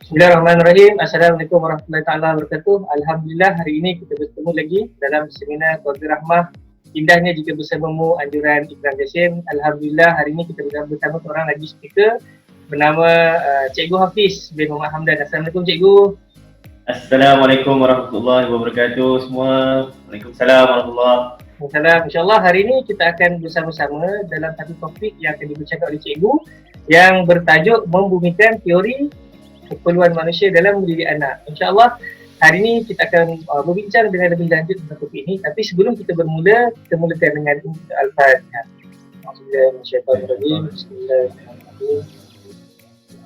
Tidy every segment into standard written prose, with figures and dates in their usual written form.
Bismillahirrahmanirrahim. Assalamualaikum warahmatullahi taala wabarakatuh. Alhamdulillah hari ini kita bertemu lagi dalam seminar Keluarga Rahmah. Indahnya jika bersamamu anjuran Ikram Jasim. Alhamdulillah hari ini kita bersama seorang lagi speaker bernama Cikgu Hafiz bin Muhammad Hamdan. Assalamualaikum Cikgu. Assalamualaikum warahmatullahi wabarakatuh semua. Waalaikumsalam warahmatullahi wabarakatuh. InsyaAllah hari ini kita akan bersama-sama dalam satu topik yang akan dibacakan oleh Cikgu yang bertajuk membumikan teori keperluan manusia dalam mendidik anak. InsyaAllah hari ini kita akan berbincang dengan lebih lanjut tentang topik ini. Tapi sebelum kita bermula, kita mulakan dengan Al-Fatihah. Bismillahirrahmanirrahim. Bismillahirrahmanirrahim.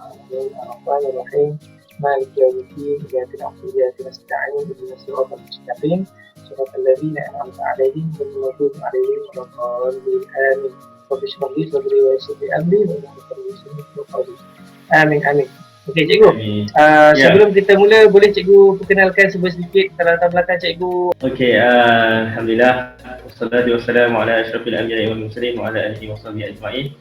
Bismillahirrahmanirrahim. Maliki yaumiddin. Iyyaka na'budu wa iyyaka nasta'in. Ihdinas siratal mustaqim. Siratal ladzina an'amta 'alaihim ghairil maghdubi 'alaihim waladdallin. Amin. Rabbi shrah li sadri wa yassir li amri wa hlul 'uqdatam min lisani. Amin amin. Okey Cikgu, sebelum kita mula boleh Cikgu perkenalkan sedikit latar belakang Cikgu? Okey, alhamdulillah. Wassalatu wassalamu ala asyrafil anbiya'i wal mursalin wa ala alihi washabbihi ajma'in.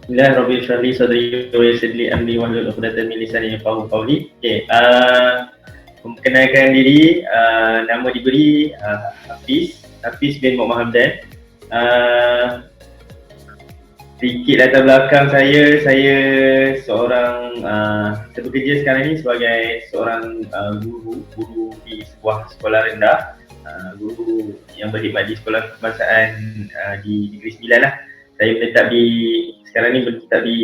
Bismillah, Rabbi shrah li sadri wa yassir li amri wa hlul 'uqdatam min lisani yafqahu qawli. Okey, memperkenalkan diri, nama diberi Hafiz bin Muhammad Hamdan. Sedikit latar belakang saya seorang saya bekerja sekarang ni sebagai seorang guru di sebuah sekolah rendah, guru yang berkhidmat di sekolah kebangsaan di Negeri Sembilan lah. Saya sekarang ni menetap di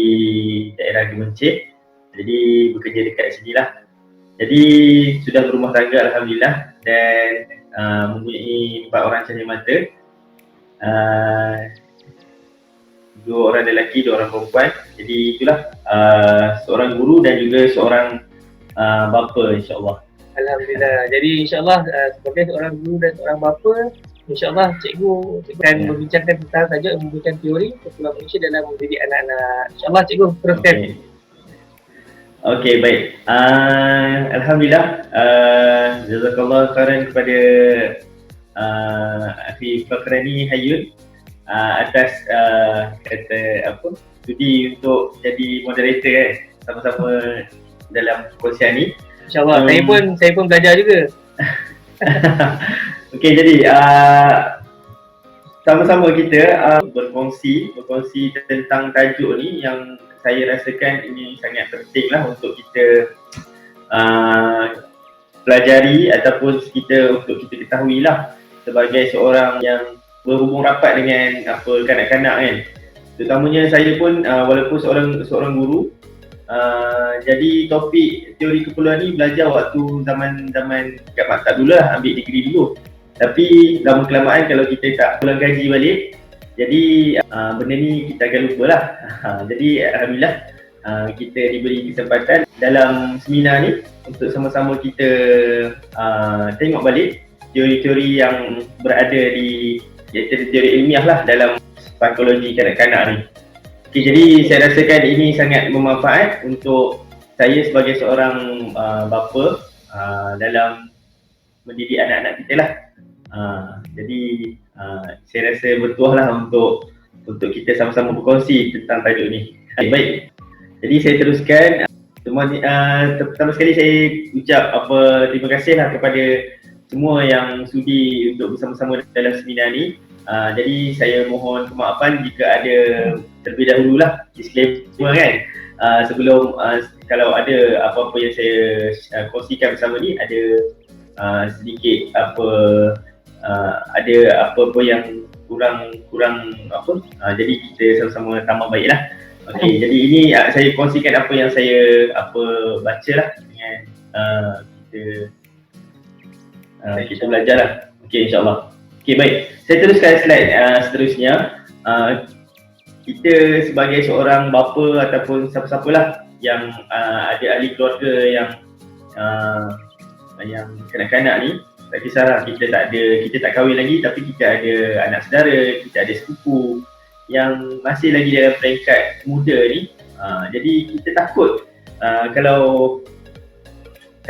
daerah Gemencit, jadi bekerja dekat sini lah. Jadi sudah berumah tangga alhamdulillah dan mempunyai 4 orang cahaya mata. 2 orang lelaki, 2 orang perempuan. Jadi itulah seorang guru dan juga seorang bapa insya-Allah. Alhamdulillah. Jadi insya-Allah sebagai seorang guru dan seorang bapa, insya-Allah cikgu akan membincangkan tentang tajuk membumikan teori keperluan manusia dalam mendidik anak-anak. Insya-Allah cikgu teruskan. Okey, baik. Alhamdulillah, jazakallah khairan kepada Akhi Fakrani Hayyun atas kata sudi untuk jadi moderator kan, sama-sama dalam perkongsian ni. InsyaAllah, saya pun belajar juga. Okey, jadi sama-sama kita berkongsi tentang tajuk ni yang saya rasakan ini sangat penting lah untuk kita pelajari ataupun untuk kita ketahui lah sebagai seorang yang berhubung rapat dengan kanak-kanak kan. Terutamanya saya pun walaupun seorang guru, jadi topik teori keperluan ni belajar waktu zaman kat maktab dulu lah, ambil degree dulu. Tapi lama kelamaan kalau kita tak pulang kaji balik, jadi benda ni kita akan lupa lah. Jadi alhamdulillah kita diberi kesempatan dalam seminar ni untuk sama-sama kita tengok balik teori-teori yang berada di teori ilmiah lah dalam psikologi kanak-kanak ni. Okay, jadi saya rasakan ini sangat bermanfaat untuk saya sebagai seorang bapa dalam mendidik anak-anak kita lah. Jadi saya rasa bertuah lah untuk kita sama-sama berkongsi tentang tajuk ni. Baik, jadi saya teruskan. Pertama sekali saya ucap terima kasih lah kepada semua yang sudi untuk bersama-sama dalam seminar ni. Jadi saya mohon kemaafan jika ada terlebih dahululah disclaimer kan. Sebelum kalau ada apa-apa yang saya kongsikan bersama ni, ada sedikit ada apa-apa yang kurang jadi kita sama-sama tambah baiklah. Okey, jadi ini saya kongsikan apa yang saya baca lah dengan kita belajar lah. Okey, insyaAllah. Okey, baik. Saya teruskan slide seterusnya. Kita sebagai seorang bapa ataupun siapa-siapalah yang ada ahli keluarga yang kanak-kanak ni, tak kisahlah kita tak kahwin lagi tapi kita ada anak saudara, kita ada sepupu yang masih lagi dalam peringkat muda ni. Jadi kita takut kalau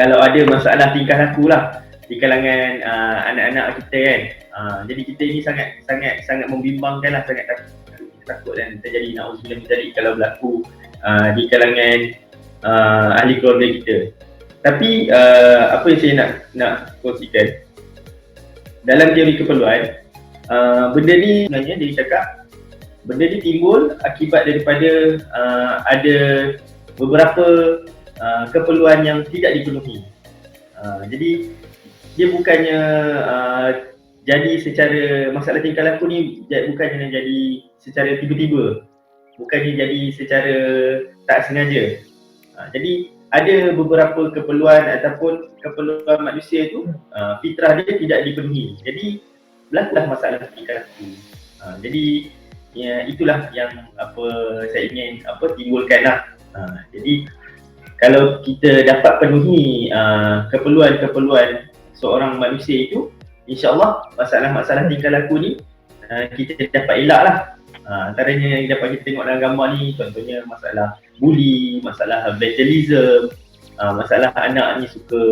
ada masalah tingkah laku lah di kalangan anak-anak kita kan. Jadi kita ini sangat membimbangkan lah, sangat takut dan terjadi na'udzubillah kalau berlaku di kalangan ahli keluarga kita. Tapi apa yang saya nak kongsikan dalam teori keperluan, benda ni sebenarnya dia cakap benda ni timbul akibat daripada ada beberapa keperluan yang tidak dipenuhi. Jadi dia bukannya jadi secara masalah tingkah laku ni bukannya jadi secara tiba-tiba, bukannya jadi secara tak sengaja. Jadi ada beberapa keperluan ataupun keperluan manusia tu fitrah dia tidak dipenuhi. Jadi berlakulah masalah tingkah laku. Jadi ya, itulah yang saya ingin timbulkan lah. Jadi kalau kita dapat penuhi keperluan seorang manusia itu, insya-Allah masalah-masalah tingkah laku ni kita dapat elak lah. Antaranya yang dapat kita tengok dalam gambar ni, contohnya masalah bully, masalah vandalism, masalah anak ni suka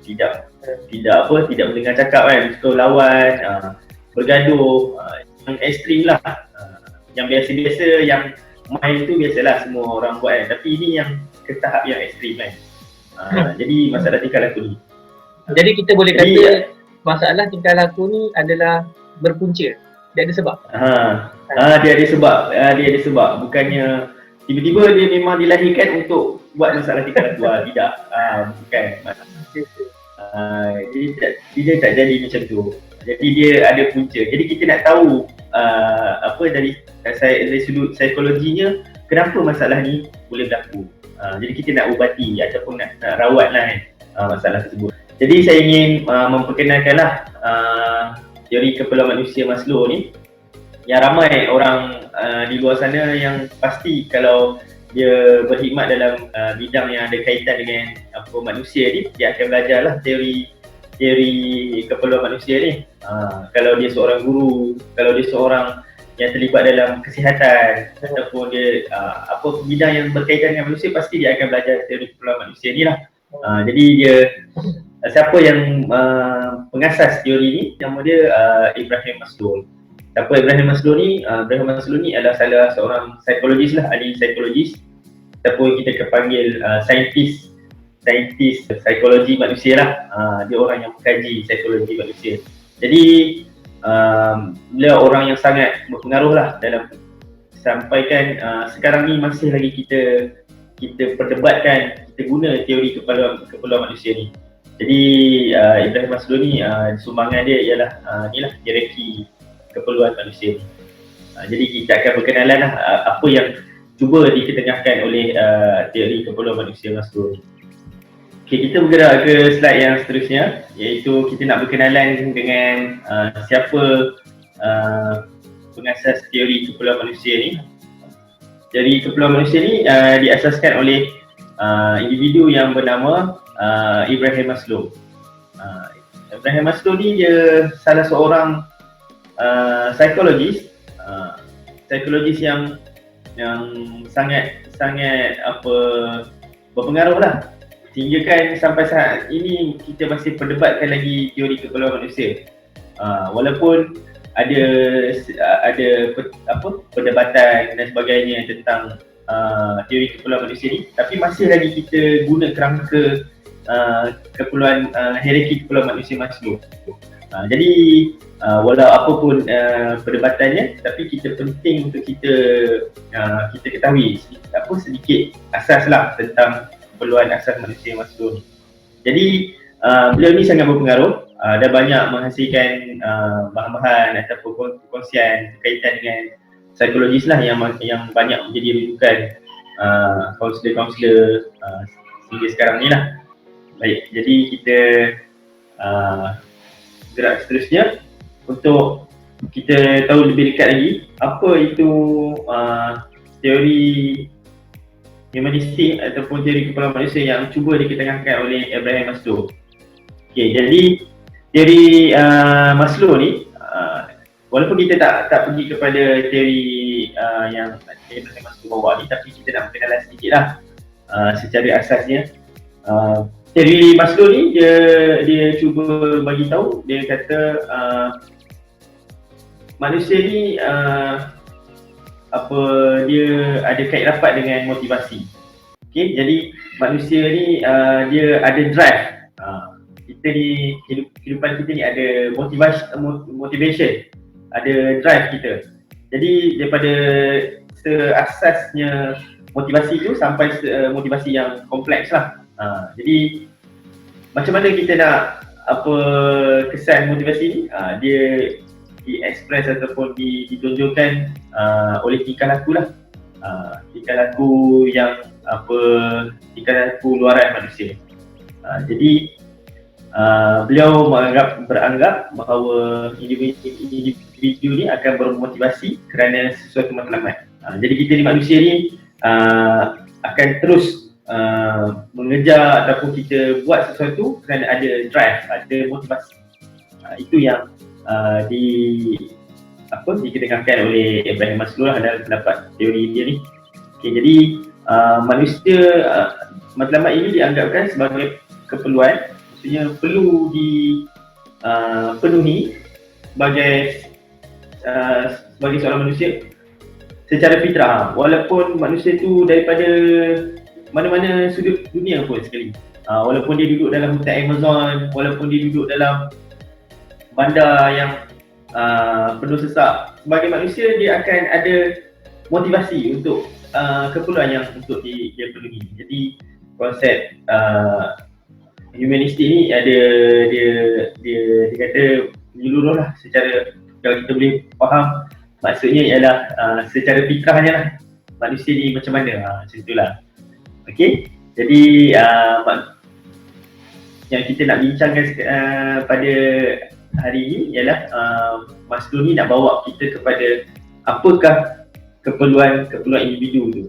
tidak mendengar cakap kan, suka lawan, bergaduh, yang ekstrim lah. Yang biasa-biasa, yang main tu biasalah semua orang buat kan, tapi ini yang ke tahap yang ekstrim kan. Jadi masalah tingkah laku ni. Jadi kita boleh kata masalah tingkah laku ni adalah berpunca. Dia ada sebab. Dia ada sebab. Bukannya tiba-tiba dia memang dilahirkan untuk buat masalah tingkah laku. Tidak. Bukan. Jadi dia tak jadi macam tu. Jadi dia ada punca. Jadi kita nak tahu dari sudut psikologinya, kenapa masalah ni boleh berlaku. Jadi kita nak ubati ataupun nak rawat lah kan masalah tersebut. Jadi saya ingin memperkenalkanlah teori keperluan manusia Maslow ni, yang ramai orang di luar sana yang pasti kalau dia berkhidmat dalam bidang yang ada kaitan dengan manusia ni, dia akan belajarlah teori keperluan manusia ni. Kalau dia seorang guru, kalau dia seorang yang terlibat dalam kesihatan ataupun dia bidang yang berkaitan dengan manusia, pasti dia akan belajar teori keperluan manusia ni lah. Jadi dia siapa yang pengasas teori ni, nama dia Abraham Maslow. Siapa Abraham Maslow ni? Abraham Maslow ni adalah salah seorang psikologis lah, ahli psikologis, ataupun kita panggil saintis psikologi manusia lah. Dia orang yang mengkaji psikologi manusia. Jadi beliau orang yang sangat berpengaruh lah dalam sampaikan sekarang ni masih lagi kita perdebatkan, kita guna teori keperluan manusia ni. Jadi Abraham Maslow ni sumbangan dia ialah inilah hierarki keperluan manusia ni. Jadi kita akan berkenalan lah apa yang cuba diketengahkan oleh teori keperluan manusia Maslow ni. Okay, kita bergerak ke slide yang seterusnya, iaitu kita nak berkenalan dengan siapa pengasas teori keperluan manusia ni. Teori keperluan manusia ni diasaskan oleh individu yang bernama Abraham Maslow. Abraham Maslow ni dia salah seorang psikologis yang sangat berpengaruh lah, sehingga kan sampai saat ini kita masih perdebatkan lagi teori keperluan manusia. Walaupun ada perdebatan dan sebagainya tentang teori keperluan manusia ni, tapi masih lagi kita guna kerangka keperluan hierarki keperluan manusia Maslow. Jadi walau apapun perdebatannya, tapi kita penting untuk kita ketahui sedikit asas lah tentang keperluan asas manusia Maslow ni. Jadi beliau ni sangat berpengaruh dan banyak menghasilkan bahan-bahan ataupun perkongsian berkaitan dengan psikologis lah yang banyak menjadi rujukan kaunselor sehingga sekarang ni lah. Baik, jadi kita gerak seterusnya untuk kita tahu lebih dekat lagi apa itu teori humanistik ataupun teori keperluan manusia yang cuba diketengahkan oleh Abraham Maslow. Okay, jadi teori Maslow ni, walaupun kita tak pergi kepada teori yang Abraham Maslow bawa ni, tapi kita nak berkenalan sedikit lah secara asasnya. Teori Maslow ni dia cuba bagi tahu, dia kata manusia ni apa dia ada kait rapat dengan motivasi. Okey, jadi manusia ni dia ada drive. Kita ni kehidupan kita ni ada motivation, ada drive kita. Jadi daripada seasasnya motivasi tu sampai motivasi yang kompleks lah. Jadi macam mana kita nak apa kesan motivasi ni, dia di-express ataupun ditunjukkan oleh tingkah laku lah. Tingkah laku yang tingkah laku luaran manusia. Jadi beliau beranggap bahawa individu ni akan bermotivasi kerana sesuatu matlamat. Jadi kita ni manusia ni akan terus mengejar ataupun kita buat sesuatu kerana ada drive, ada motivasi. Itu yang dikedengarkan oleh Abraham Maslow lah dalam pendapat teori dia ni. Okay, jadi manusia matlamat ini dianggapkan sebagai keperluan, maksudnya perlu dipenuhi sebagai seorang manusia secara fitrah, walaupun manusia tu daripada mana-mana sudut dunia pun sekali. Walaupun dia duduk dalam hutan Amazon, walaupun dia duduk dalam bandar yang penuh sesak, sebagai manusia dia akan ada motivasi untuk keperluan yang untuk dia penuhi. Jadi konsep humanistik ni ada dia kata menyeluruh lah, secara kalau kita boleh faham, maksudnya ialah secara fitrahnya lah manusia ni macam mana, macam itulah. Okey, jadi yang kita nak bincangkan pada hari ini ialah Maslow ni nak bawa kita kepada apakah keperluan individu tu.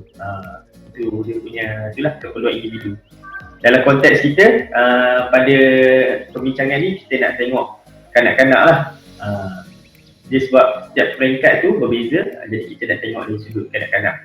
Itu dia punya, itulah keperluan individu. Dalam konteks kita pada perbincangan ni kita nak tengok kanak-kanak lah. Dia sebab setiap peringkat tu berbeza, jadi kita nak tengok dari sudut kanak-kanak.